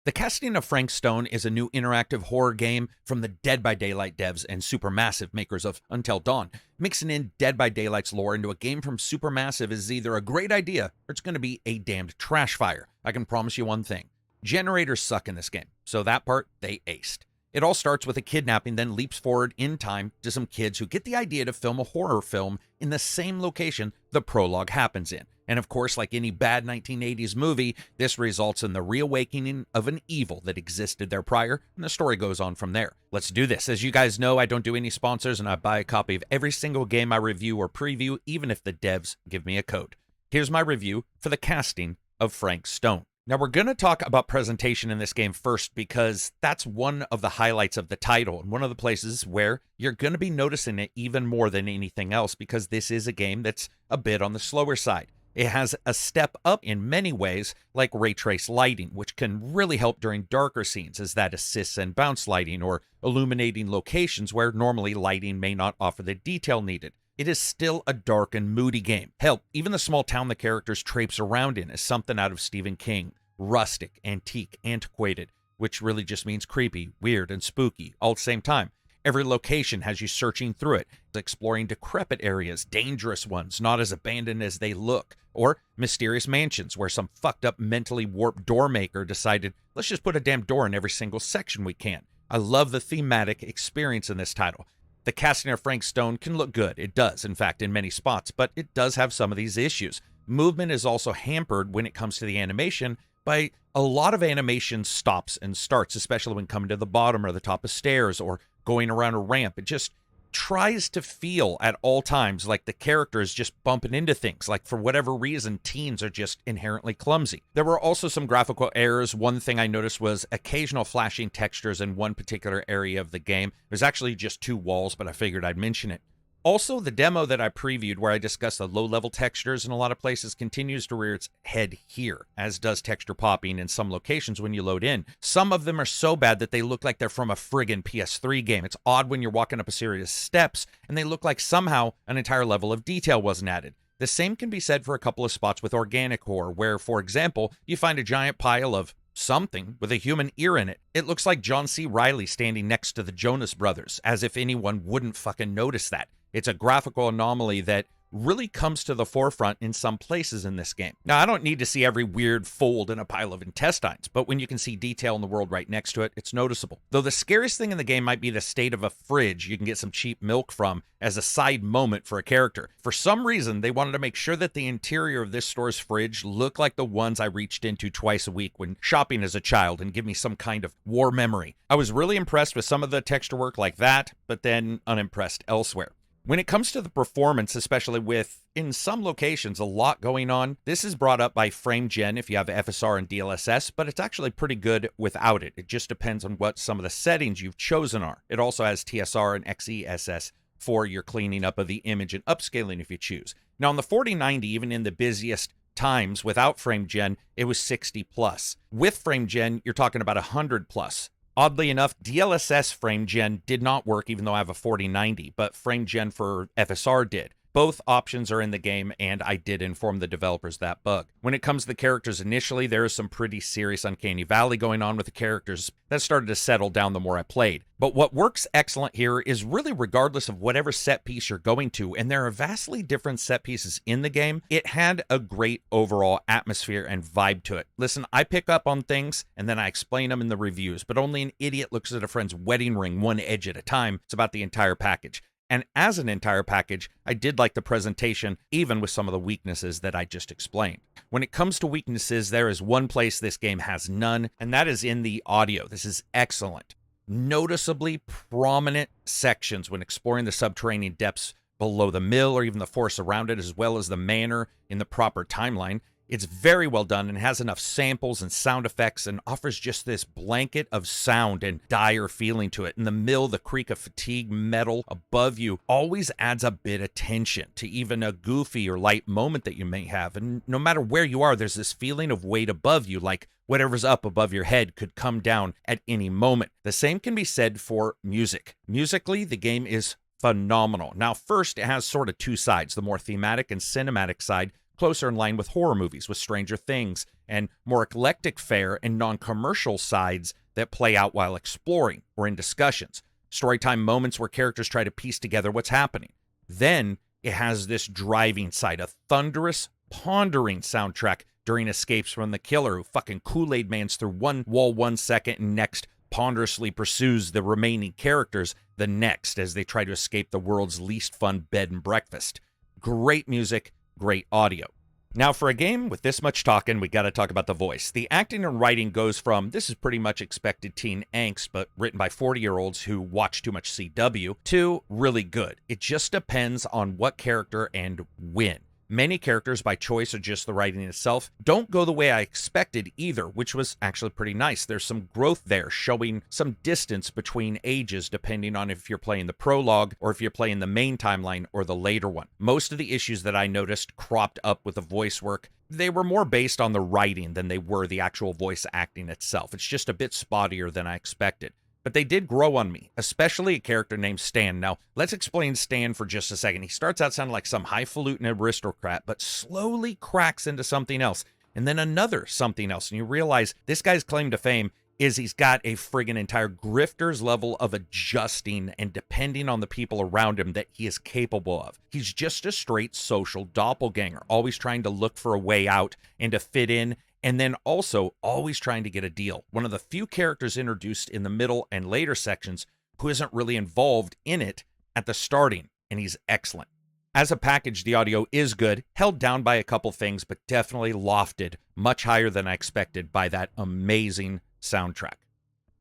The Casting of Frank Stone is a new interactive horror game from the Dead by Daylight devs and Supermassive makers of Until Dawn. Mixing in Dead by Daylight's lore into a game from Supermassive is either a great idea or it's going to be a damned trash fire. I can promise you one thing. Generators suck in this game, so that part they aced. It all starts with a kidnapping, then leaps forward in time to some kids who get the idea to film a horror film in the same location the prologue happens in. And of course, like any bad 1980s movie, this results in the reawakening of an evil that existed there prior, and the story goes on from there. Let's do this. As you guys know, I don't do any sponsors, and I buy a copy of every single game I review or preview, even if the devs give me a code. Here's my review for the casting of Frank Stone. Now, we're going to talk about presentation in this game first because that's one of the highlights of the title and one of the places where you're going to be noticing it even more than anything else because this is a game that's a bit on the slower side. It has a step up in many ways, like ray trace lighting, which can really help during darker scenes as that assists in bounce lighting or illuminating locations where normally lighting may not offer the detail needed. It is still a dark and moody game. Hell, even the small town the characters traipse around in is something out of Stephen King. Rustic, antique, antiquated, which really just means creepy, weird, and spooky all at the same time. Every location has you searching through it, exploring decrepit areas, dangerous ones, not as abandoned as they look, or mysterious mansions where some fucked up mentally warped door maker decided, let's just put a damn door in every single section we can. I love the thematic experience in this title. The casting of Frank Stone can look good. It does, in fact, in many spots, but it does have some of these issues. Movement is also hampered when it comes to the animation by a lot of animation stops and starts, especially when coming to the bottom or the top of stairs or going around a ramp. It just tries to feel at all times like the character is just bumping into things, like for whatever reason, teens are just inherently clumsy. There were also some graphical errors. One thing I noticed was occasional flashing textures in one particular area of the game. There's actually just 2 walls, but I figured I'd mention it. Also, the demo that I previewed where I discussed the low-level textures in a lot of places continues to rear its head here, as does texture popping in some locations when you load in. Some of them are so bad that they look like they're from a friggin' PS3 game. It's odd when you're walking up a series of steps, and they look like somehow an entire level of detail wasn't added. The same can be said for a couple of spots with organic horror, where, for example, you find a giant pile of something with a human ear in it. It looks like John C. Reilly standing next to the Jonas Brothers, as if anyone wouldn't fucking notice that. It's a graphical anomaly that really comes to the forefront in some places in this game. Now, I don't need to see every weird fold in a pile of intestines, but when you can see detail in the world right next to it, it's noticeable. Though the scariest thing in the game might be the state of a fridge you can get some cheap milk from as a side moment for a character. For some reason, they wanted to make sure that the interior of this store's fridge looked like the ones I reached into twice a week when shopping as a child and give me some kind of war memory. I was really impressed with some of the texture work like that, but then unimpressed elsewhere. When it comes to the performance, especially with, in some locations, a lot going on, this is brought up by frame gen if you have FSR and DLSS, but it's actually pretty good without it. It just depends on what some of the settings you've chosen are. It also has TSR and XESS for your cleaning up of the image and upscaling if you choose. Now on the 4090, even in the busiest times without frame gen, it was 60 plus. With frame gen, you're talking about 100 plus. Oddly enough, DLSS frame gen did not work even though I have a 4090, but frame gen for FSR did. Both options are in the game, and I did inform the developers that bug. When it comes to the characters initially, there is some pretty serious uncanny valley going on with the characters that started to settle down the more I played. But what works excellent here is really regardless of whatever set piece you're going to, and there are vastly different set pieces in the game, it had a great overall atmosphere and vibe to it. Listen, I pick up on things, and then I explain them in the reviews, but only an idiot looks at a friend's wedding ring one edge at a time. It's about the entire package. And as an entire package, I did like the presentation, even with some of the weaknesses that I just explained. When it comes to weaknesses, there is one place this game has none, and that is in the audio. This is excellent. Noticeably prominent sections when exploring the subterranean depths below the mill or even the forest around it, as well as the manor in the proper timeline. It's very well done and has enough samples and sound effects and offers just this blanket of sound and dire feeling to it. In the mill, the creak of fatigue metal above you always adds a bit of tension to even a goofy or light moment that you may have. And no matter where you are, there's this feeling of weight above you, like whatever's up above your head could come down at any moment. The same can be said for music. Musically, the game is phenomenal. Now, first, it has sort of 2 sides, the more thematic and cinematic side, closer in line with horror movies, with Stranger Things, and more eclectic fare and non-commercial sides that play out while exploring or in discussions. Storytime moments where characters try to piece together what's happening. Then it has this driving side, a thunderous, pondering soundtrack during escapes from the killer who fucking Kool-Aid Mans through one wall 1 second and next ponderously pursues the remaining characters the next as they try to escape the world's least fun bed and breakfast. Great music, great audio. Now, for a game with this much talking, we got to talk about the voice. The acting and writing goes from, this is pretty much expected teen angst, but written by 40-year-olds who watch too much CW, to really good. It just depends on what character and when. Many characters, by choice or just the writing itself, don't go the way I expected either, which was actually pretty nice. There's some growth there, showing some distance between ages depending on if you're playing the prologue or if you're playing the main timeline or the later one. Most of the issues that I noticed cropped up with the voice work, they were more based on the writing than they were the actual voice acting itself. It's just a bit spottier than I expected. But they did grow on me, especially a character named Stan. Now, let's explain Stan for just a second. He starts out sounding like some highfalutin aristocrat, but slowly cracks into something else, and then another something else. And you realize this guy's claim to fame is he's got a friggin' entire grifter's level of adjusting and depending on the people around him that he is capable of. He's just a straight social doppelganger, always trying to look for a way out and to fit in, and then also always trying to get a deal. One of the few characters introduced in the middle and later sections who isn't really involved in it at the starting, and he's excellent. As a package, the audio is good, held down by a couple things, but definitely lofted much higher than I expected by that amazing soundtrack.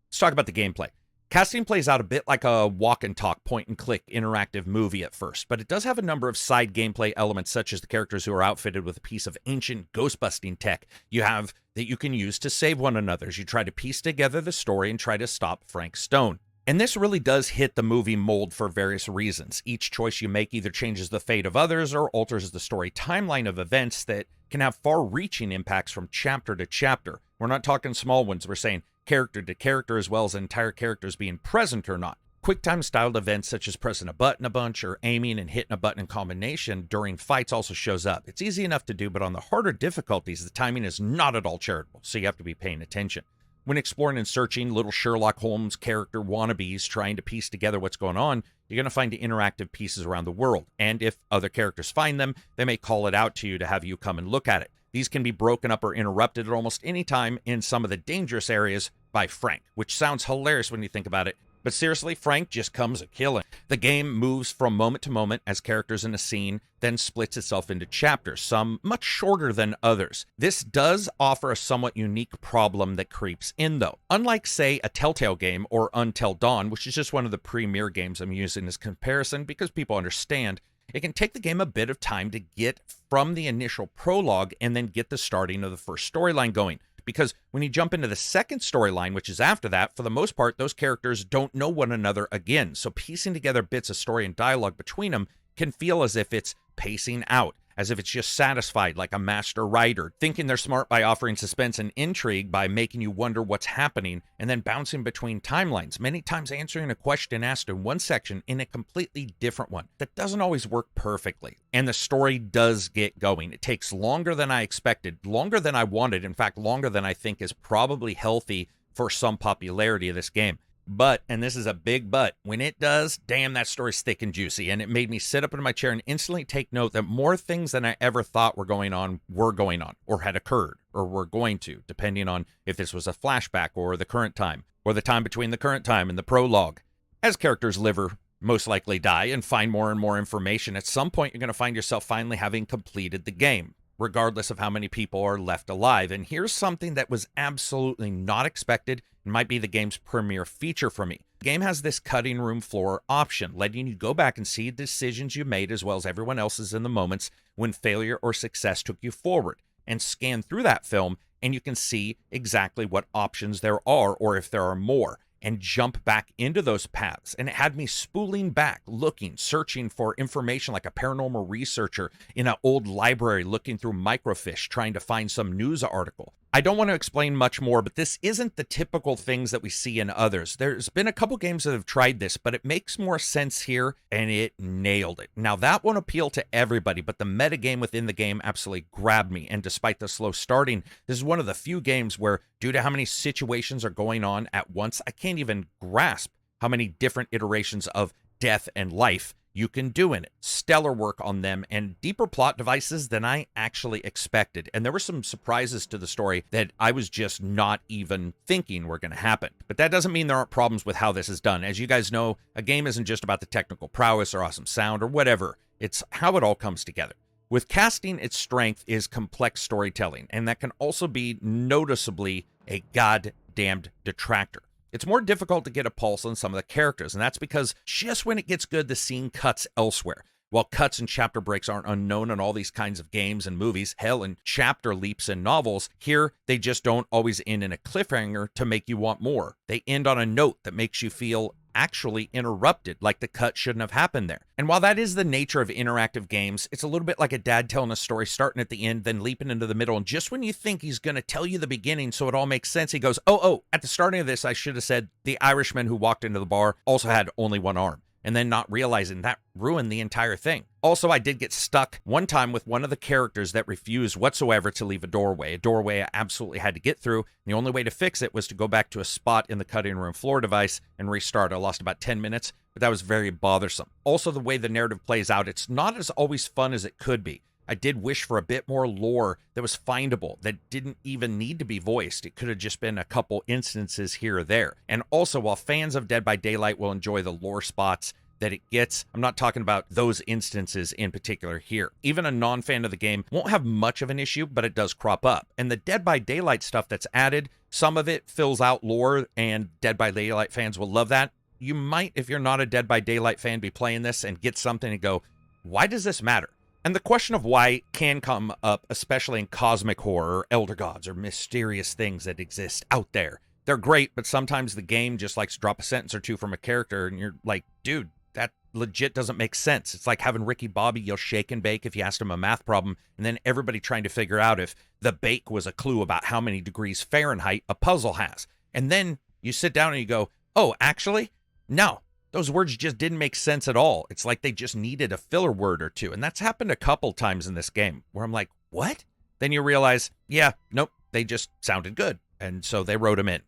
Let's talk about the gameplay. Casting plays out a bit like a walk and talk, point and click interactive movie at first, but it does have a number of side gameplay elements, such as the characters who are outfitted with a piece of ancient ghost-busting tech you have that you can use to save one another as you try to piece together the story and try to stop Frank Stone. And this really does hit the movie mold for various reasons. Each choice you make either changes the fate of others or alters the story timeline of events that can have far-reaching impacts from chapter to chapter. We're not talking small ones, we're saying character to character as well as entire characters being present or not. QuickTime styled events such as pressing a button a bunch or aiming and hitting a button in combination during fights also shows up. It's easy enough to do, but on the harder difficulties, the timing is not at all charitable, so you have to be paying attention. When exploring and searching little Sherlock Holmes character wannabes trying to piece together what's going on, you're going to find interactive pieces around the world. And if other characters find them, they may call it out to you to have you come and look at it. These can be broken up or interrupted at almost any time in some of the dangerous areas by Frank, which sounds hilarious when you think about it. But seriously, Frank just comes a-killing. The game moves from moment to moment as characters in a scene, then splits itself into chapters, some much shorter than others. This does offer a somewhat unique problem that creeps in, though. Unlike, say, a Telltale game or Until Dawn, which is just one of the premier games I'm using as comparison because people understand, it can take the game a bit of time to get from the initial prologue and then get the starting of the first storyline going. Because when you jump into the second storyline, which is after that, for the most part, those characters don't know one another again. So piecing together bits of story and dialogue between them can feel as if it's pacing out, as if it's just satisfied like a master writer, thinking they're smart by offering suspense and intrigue by making you wonder what's happening, and then bouncing between timelines, many times answering a question asked in one section in a completely different one. That doesn't always work perfectly, and the story does get going. It takes longer than I expected, longer than I wanted, in fact, longer than I think is probably healthy for some popularity of this game. But, and this is a big but, when it does, damn, that story's thick and juicy, and it made me sit up in my chair and instantly take note that more things than I ever thought were going on, or had occurred, or were going to, depending on if this was a flashback, or the current time, or the time between the current time and the prologue. As characters live or most likely die and find more and more information, at some point you're going to find yourself finally having completed the game, regardless of how many people are left alive. And here's something that was absolutely not expected and might be the game's premier feature for me. The game has this cutting room floor option, letting you go back and see the decisions you made as well as everyone else's in the moments when failure or success took you forward, and scan through that film and you can see exactly what options there are or if there are more, and jump back into those paths. And it had me spooling back, looking, searching for information like a paranormal researcher in an old library looking through microfiche trying to find some news article. I don't want to explain much more, but this isn't the typical things that we see in others. There's been a couple games that have tried this, but it makes more sense here, and it nailed it. Now, that won't appeal to everybody, but the metagame within the game absolutely grabbed me, and despite the slow starting, this is one of the few games where, due to how many situations are going on at once, I can't even grasp how many different iterations of death and life you can do in it. Stellar work on them and deeper plot devices than I actually expected. And there were some surprises to the story that I was just not even thinking were going to happen. But that doesn't mean there aren't problems with how this is done. As you guys know, a game isn't just about the technical prowess or awesome sound or whatever. It's how it all comes together. With casting, its strength is complex storytelling, and that can also be noticeably a goddamned detractor. It's more difficult to get a pulse on some of the characters, and that's because just when it gets good, the scene cuts elsewhere. While cuts and chapter breaks aren't unknown in all these kinds of games and movies, hell, and chapter leaps in novels, here they just don't always end in a cliffhanger to make you want more. They end on a note that makes you feel actually interrupted, like the cut shouldn't have happened there. And while that is the nature of interactive games, it's a little bit like a dad telling a story starting at the end, then leaping into the middle, and just when you think he's going to tell you the beginning so it all makes sense, he goes, oh, at the starting of this, I should have said the Irishman who walked into the bar also had only one arm. And then not realizing that ruined the entire thing. Also, I did get stuck one time with one of the characters that refused whatsoever to leave a doorway I absolutely had to get through. And the only way to fix it was to go back to a spot in the cutting room floor device and restart. I lost about 10 minutes, but that was very bothersome. Also, the way the narrative plays out, it's not as always fun as it could be. I did wish for a bit more lore that was findable, that didn't even need to be voiced. It could have just been a couple instances here or there. And also, while fans of Dead by Daylight will enjoy the lore spots that it gets, I'm not talking about those instances in particular here. Even a non-fan of the game won't have much of an issue, but it does crop up. And the Dead by Daylight stuff that's added, some of it fills out lore, and Dead by Daylight fans will love that. You might, if you're not a Dead by Daylight fan, be playing this and get something and go, why does this matter? And the question of why can come up, especially in cosmic horror, or elder gods, or mysterious things that exist out there. They're great, but sometimes the game just likes to drop a sentence or two from a character, and you're like, dude, that legit doesn't make sense. It's like having Ricky Bobby yell shake and bake if you asked him a math problem, and then everybody trying to figure out if the bake was a clue about how many degrees Fahrenheit a puzzle has. And then you sit down and you go, oh, actually, no. Those words just didn't make sense at all. It's like they just needed a filler word or two. And that's happened a couple times in this game where I'm like, what? Then you realize, yeah, nope, they just sounded good. And so they wrote them in.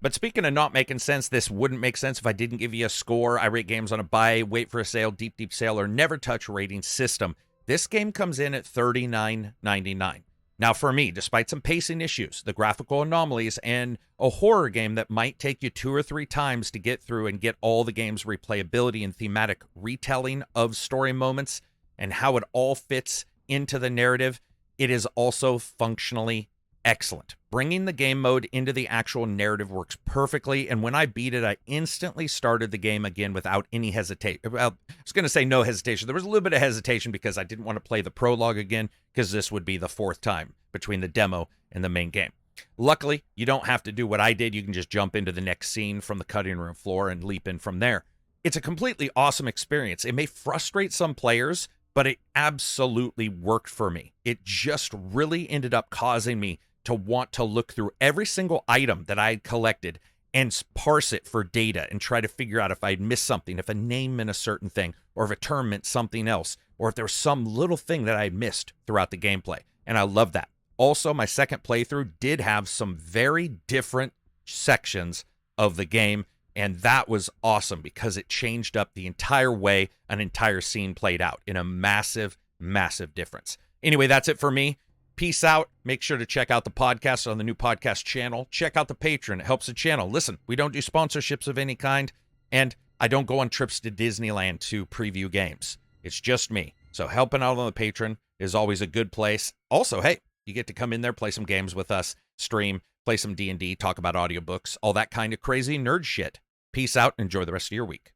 But speaking of not making sense, this wouldn't make sense if I didn't give you a score. I rate games on a buy, wait for a sale, deep sale, or never touch rating system. This game comes in at $39.99. Now for me, despite some pacing issues, the graphical anomalies, and a horror game that might take you 2 or 3 times to get through and get all the game's replayability and thematic retelling of story moments and how it all fits into the narrative, it is also functionally excellent. Bringing the game mode into the actual narrative works perfectly, and when I beat it, I instantly started the game again without any hesitation. Well, I was going to say no hesitation. There was a little bit of hesitation because I didn't want to play the prologue again, because this would be the 4th time between the demo and the main game. Luckily, you don't have to do what I did. You can just jump into the next scene from the cutting room floor and leap in from there. It's a completely awesome experience. It may frustrate some players, but it absolutely worked for me. It just really ended up causing me to want to look through every single item that I had collected and parse it for data and try to figure out if I'd missed something, if a name meant a certain thing, or if a term meant something else, or if there was some little thing that I had missed throughout the gameplay. And I love that. Also, my second playthrough did have some very different sections of the game, and that was awesome because it changed up the entire way an entire scene played out in a massive, massive difference. Anyway, that's it for me. Peace out. Make sure to check out the podcast on the new podcast channel. Check out the Patreon. It helps the channel. Listen, we don't do sponsorships of any kind, and I don't go on trips to Disneyland to preview games. It's just me. So helping out on the Patreon is always a good place. Also, hey, you get to come in there, play some games with us, stream, play some D&D, talk about audiobooks, all that kind of crazy nerd shit. Peace out. Enjoy the rest of your week.